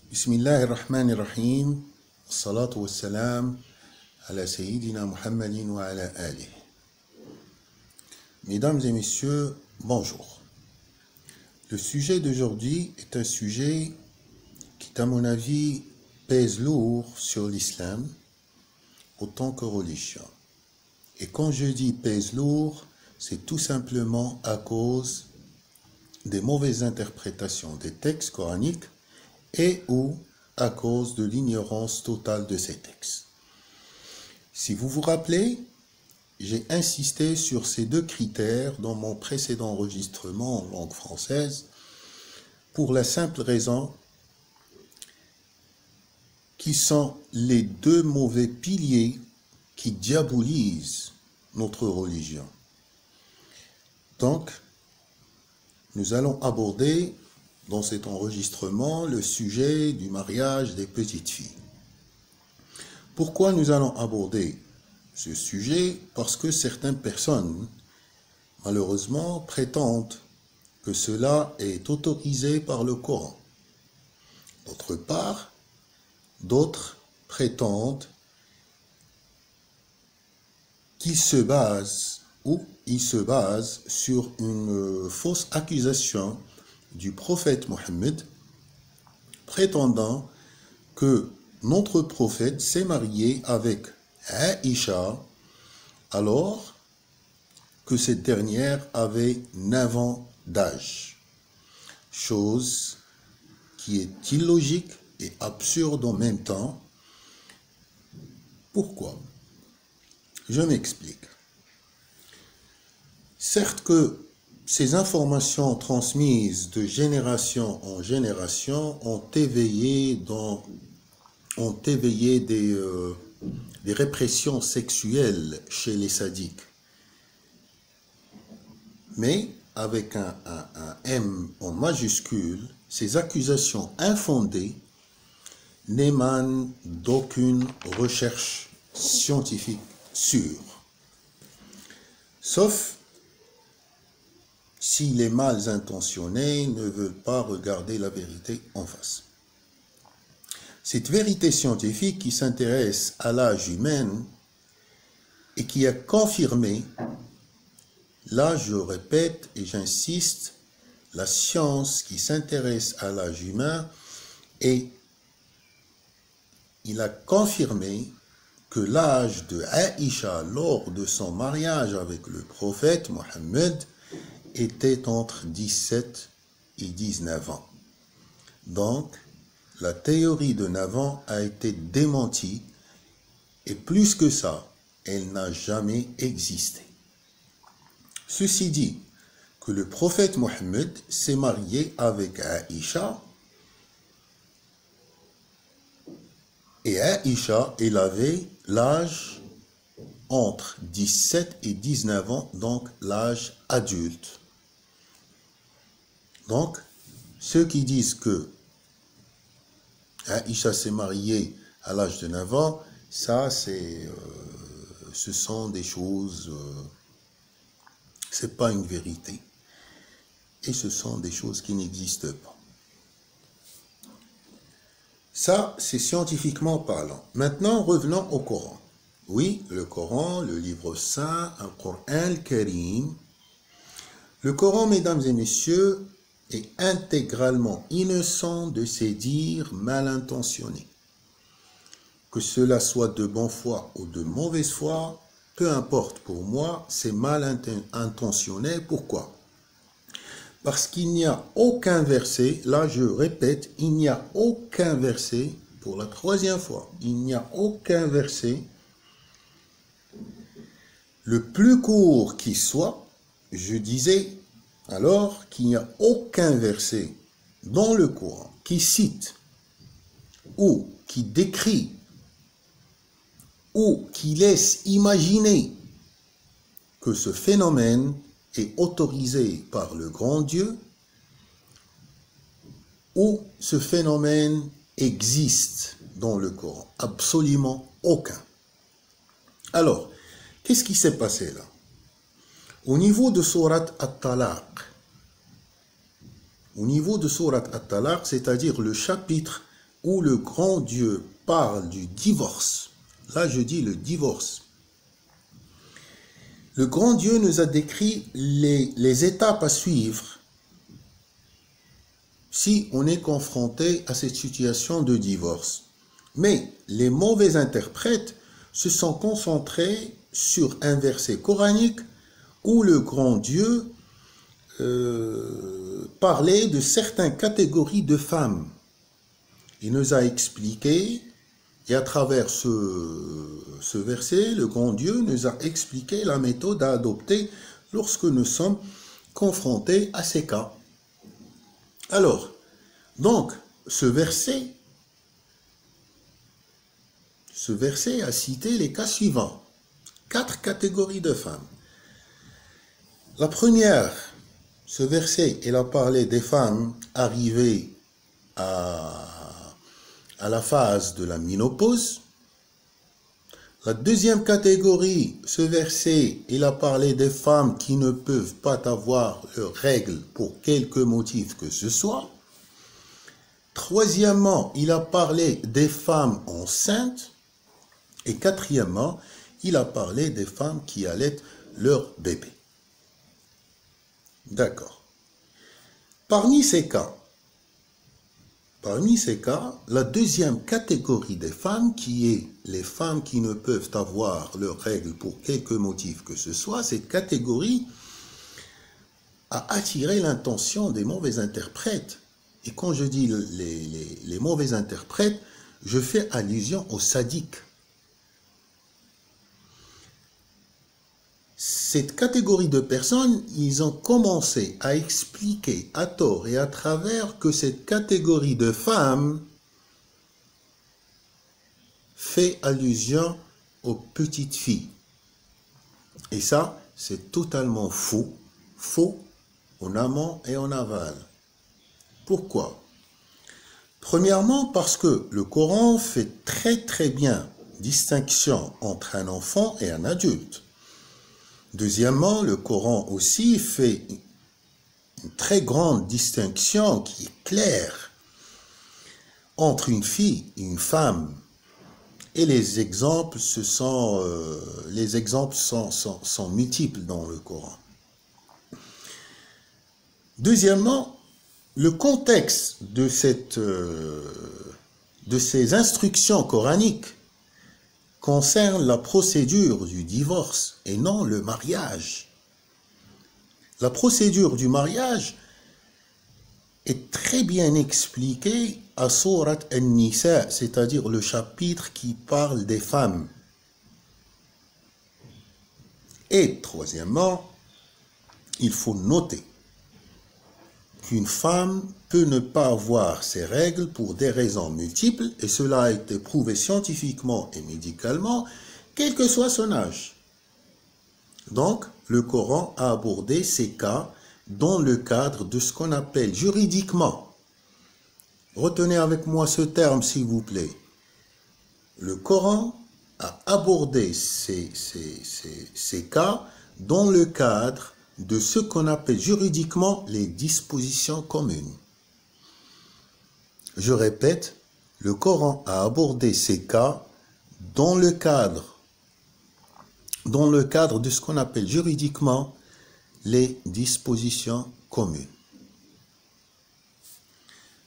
Bismillahirrahmanirrahim. Salatu wassalam ala Sayyidina Muhammadin wa ala alihi. Mesdames et messieurs, bonjour. Le sujet d'aujourd'hui est un sujet qui, à mon avis, pèse lourd sur l'islam autant que religion. Et quand je dis pèse lourd, c'est tout simplement à cause des mauvaises interprétations des textes coraniques et ou à cause de l'ignorance totale de ces textes. Si vous vous rappelez, j'ai insisté sur ces deux critères dans mon précédent enregistrement en langue française pour la simple raison qu'ils sont les deux mauvais piliers qui diabolisent notre religion. Donc, nous allons aborder dans cet enregistrement le sujet du mariage des petites filles. Pourquoi nous allons aborder ce sujet? Parce que certaines personnes, malheureusement, prétendent que cela est autorisé par le Coran. D'autre part, d'autres prétendent qu'ils se basent sur une fausse accusation du prophète Mohammed, prétendant que notre prophète s'est marié avec Aïcha alors que cette dernière avait 9 ans d'âge. Chose qui est illogique et absurde en même temps. Pourquoi? Je m'explique. Certes que ces informations transmises de génération en génération ont éveillé des répressions sexuelles chez les sadiques. Mais avec un M en majuscule, ces accusations infondées n'émanent d'aucune recherche scientifique sûre. Sauf si les mal intentionnés ne veulent pas regarder la vérité en face. Cette vérité scientifique qui s'intéresse à l'âge humain et qui a confirmé, là je répète et j'insiste, la science qui s'intéresse à l'âge humain et il a confirmé que l'âge de Aïcha lors de son mariage avec le prophète Mohammed était entre 17 et 19 ans. Donc, la théorie de 9 ans a été démentie et plus que ça, elle n'a jamais existé. Ceci dit, que le prophète Mohammed s'est marié avec Aïcha et Aïcha, elle avait l'âge entre 17 et 19 ans, donc l'âge adulte. Donc, ceux qui disent que Aïcha s'est mariée à l'âge de 9 ans, ça, ce sont des choses, c'est pas une vérité. Et ce sont des choses qui n'existent pas. Ça, c'est scientifiquement parlant. Maintenant, revenons au Coran. Oui, le Coran, le livre saint, un Coran al-Karim. Le Coran, mesdames et messieurs, est intégralement innocent de ses dires mal intentionnés. Que cela soit de bonne foi ou de mauvaise foi, peu importe pour moi, c'est mal intentionné. Pourquoi? Parce qu'il n'y a aucun verset, là je répète, il n'y a aucun verset, pour la 3e fois, il n'y a aucun verset, le plus court qui soit, je disais alors qu'il n'y a aucun verset dans le Coran qui cite ou qui décrit ou qui laisse imaginer que ce phénomène est autorisé par le grand Dieu ou ce phénomène existe dans le Coran. Absolument aucun. Alors, qu'est-ce qui s'est passé là? Au niveau de sourate At-Talaq, c'est-à-dire le chapitre où le grand Dieu parle du divorce, là je dis le divorce, le grand Dieu nous a décrit les étapes à suivre si on est confronté à cette situation de divorce. Mais les mauvais interprètes se sont concentrés sur un verset coranique où le grand Dieu parlait de certaines catégories de femmes. Il nous a expliqué, et à travers ce verset, le grand Dieu nous a expliqué la méthode à adopter lorsque nous sommes confrontés à ces cas. Alors, donc, ce verset a cité les cas suivants. 4 catégories de femmes. La première, ce verset, il a parlé des femmes arrivées à la phase de la ménopause. La deuxième catégorie, ce verset, il a parlé des femmes qui ne peuvent pas avoir leurs règles pour quelque motif que ce soit. Troisièmement, il a parlé des femmes enceintes. Et quatrièmement, il a parlé des femmes qui allaitent leur bébé. D'accord. Parmi ces cas, la deuxième catégorie des femmes, qui est les femmes qui ne peuvent avoir leurs règles pour quelque motif que ce soit, cette catégorie a attiré l'attention des mauvais interprètes. Et quand je dis les mauvais interprètes, je fais allusion aux sadiques. Cette catégorie de personnes, ils ont commencé à expliquer à tort et à travers que cette catégorie de femmes fait allusion aux petites filles. Et ça, c'est totalement faux. Faux en amont et en aval. Pourquoi? Premièrement, parce que le Coran fait très bien distinction entre un enfant et un adulte. Deuxièmement, le Coran aussi fait une très grande distinction qui est claire entre une fille et une femme. Et les exemples, sont multiples dans le Coran. Deuxièmement, le contexte de ces instructions coraniques concerne la procédure du divorce et non le mariage. La procédure du mariage est très bien expliquée à Sourate An-Nisa, c'est-à-dire le chapitre qui parle des femmes. Et troisièmement, il faut noter qu'une femme peut ne pas avoir ses règles pour des raisons multiples, et cela a été prouvé scientifiquement et médicalement, quel que soit son âge. Donc, le Coran a abordé ces cas dans le cadre de ce qu'on appelle juridiquement. Retenez avec moi ce terme, s'il vous plaît. Le Coran a abordé ces cas dans le cadre de ce qu'on appelle juridiquement les dispositions communes. Je répète, le Coran a abordé ces cas dans le cadre de ce qu'on appelle juridiquement les dispositions communes.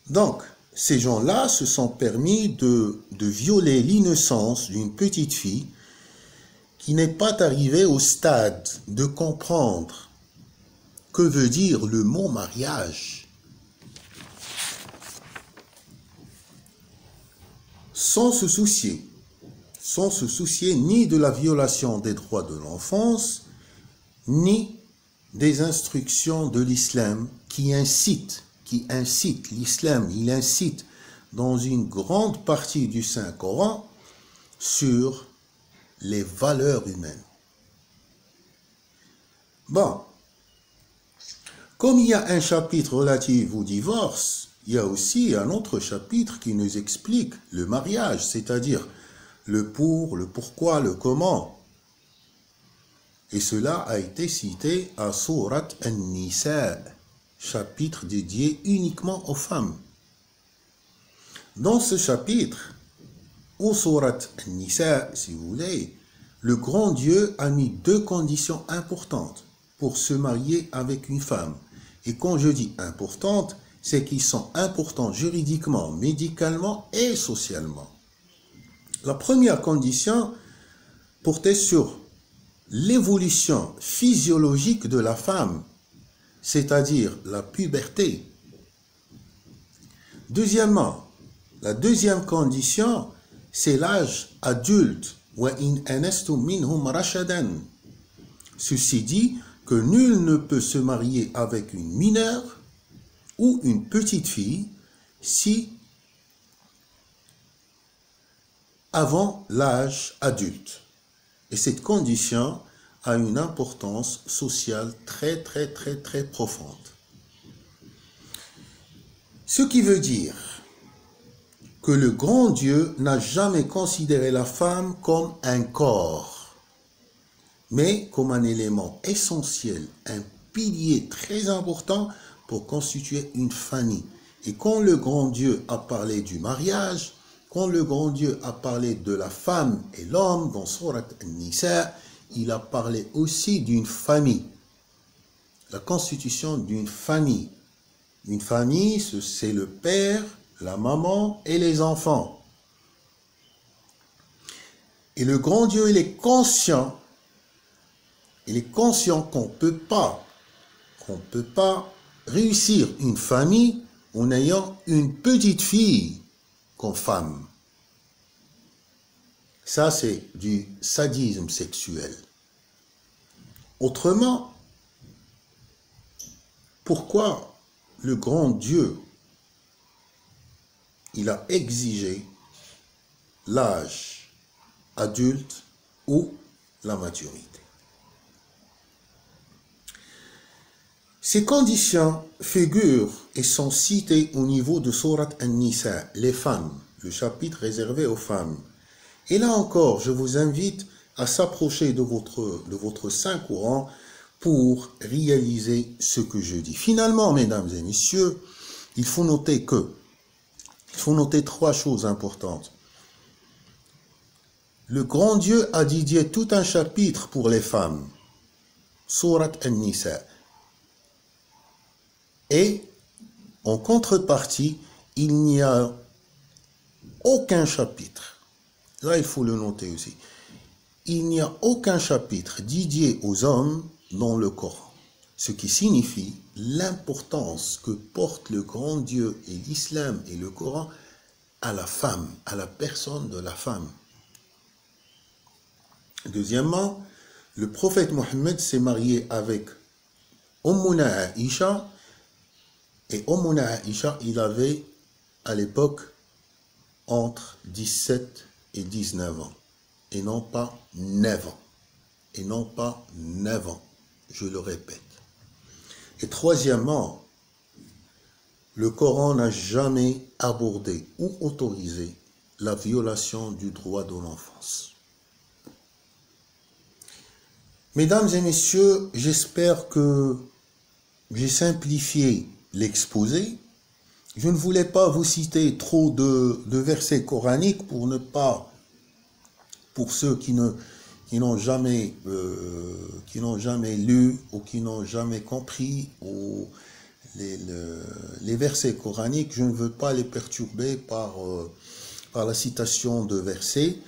Donc, ces gens-là se sont permis de violer l'innocence d'une petite fille qui n'est pas arrivée au stade de comprendre que veut dire le mot mariage, sans se soucier ni de la violation des droits de l'enfance, ni des instructions de l'islam qui incite l'islam, il incite dans une grande partie du Saint-Coran sur les valeurs humaines. Bon, comme il y a un chapitre relatif au divorce, il y a aussi un autre chapitre qui nous explique le mariage, c'est-à-dire le pour, le pourquoi, le comment. Et cela a été cité à Sourate An-Nisa, chapitre dédié uniquement aux femmes. Dans ce chapitre, ou sourate An-Nisa, si vous voulez, le grand Dieu a mis deux conditions importantes pour se marier avec une femme. Et quand je dis importantes, c'est qu'ils sont importants juridiquement, médicalement et socialement. La première condition portait sur l'évolution physiologique de la femme, c'est-à-dire la puberté. Deuxièmement, la deuxième condition, c'est l'âge adulte. Ceci dit que nul ne peut se marier avec une mineure ou une petite fille si avant l'âge adulte. Et cette condition a une importance sociale très profonde. Ce qui veut dire que le grand Dieu n'a jamais considéré la femme comme un corps, mais comme un élément essentiel, un pilier très important pour constituer une famille. Et quand le grand Dieu a parlé du mariage, quand le grand Dieu a parlé de la femme et l'homme dans sourate An-Nisa, il a parlé aussi d'une famille, la constitution d'une famille. Une famille, c'est le père, la maman et les enfants. Et le grand Dieu, il est conscient qu'on ne peut pas réussir une famille en ayant une petite fille comme femme. Ça, c'est du sadisme sexuel. Autrement, pourquoi le grand Dieu, il a exigé l'âge adulte ou la maturité? Ces conditions figurent et sont citées au niveau de sourate An-Nisa, les femmes, le chapitre réservé aux femmes. Et là encore, je vous invite à s'approcher de votre Saint-Coran pour réaliser ce que je dis. Finalement, mesdames et messieurs, il faut noter trois choses importantes. Le grand Dieu a dédié tout un chapitre pour les femmes, sourate An-Nisa. Et en contrepartie, il n'y a aucun chapitre, là il faut le noter aussi, il n'y a aucun chapitre dédié aux hommes dans le Coran, ce qui signifie l'importance que porte le grand Dieu et l'islam et le Coran à la femme, à la personne de la femme. Deuxièmement, le prophète Mohammed s'est marié avec Ummuna Aïcha, et Ummuna Aïcha, il avait à l'époque entre 17 et 19 ans, et non pas 9 ans, et non pas 9 ans, je le répète. Et troisièmement, le Coran n'a jamais abordé ou autorisé la violation du droit de l'enfance. Mesdames et messieurs, j'espère que j'ai simplifié l'exposé. Je ne voulais pas vous citer trop de versets coraniques pour ceux qui n'ont jamais lu ou qui n'ont jamais compris les versets coraniques. Je ne veux pas les perturber par la citation de versets,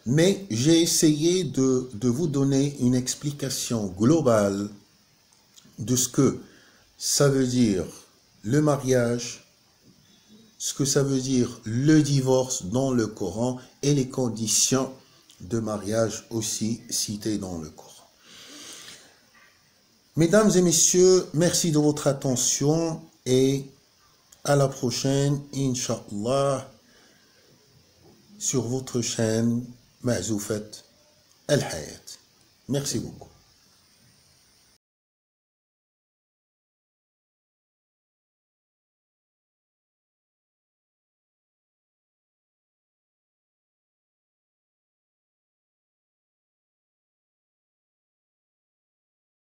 mais j'ai essayé de vous donner une explication globale de ce que ça veut dire le mariage, ce que ça veut dire le divorce dans le Coran et les conditions de mariage aussi citées dans le Coran. Mesdames et messieurs, merci de votre attention et à la prochaine, Inch'Allah, sur votre chaîne Ma'zoufat Al-Hayat. Merci beaucoup.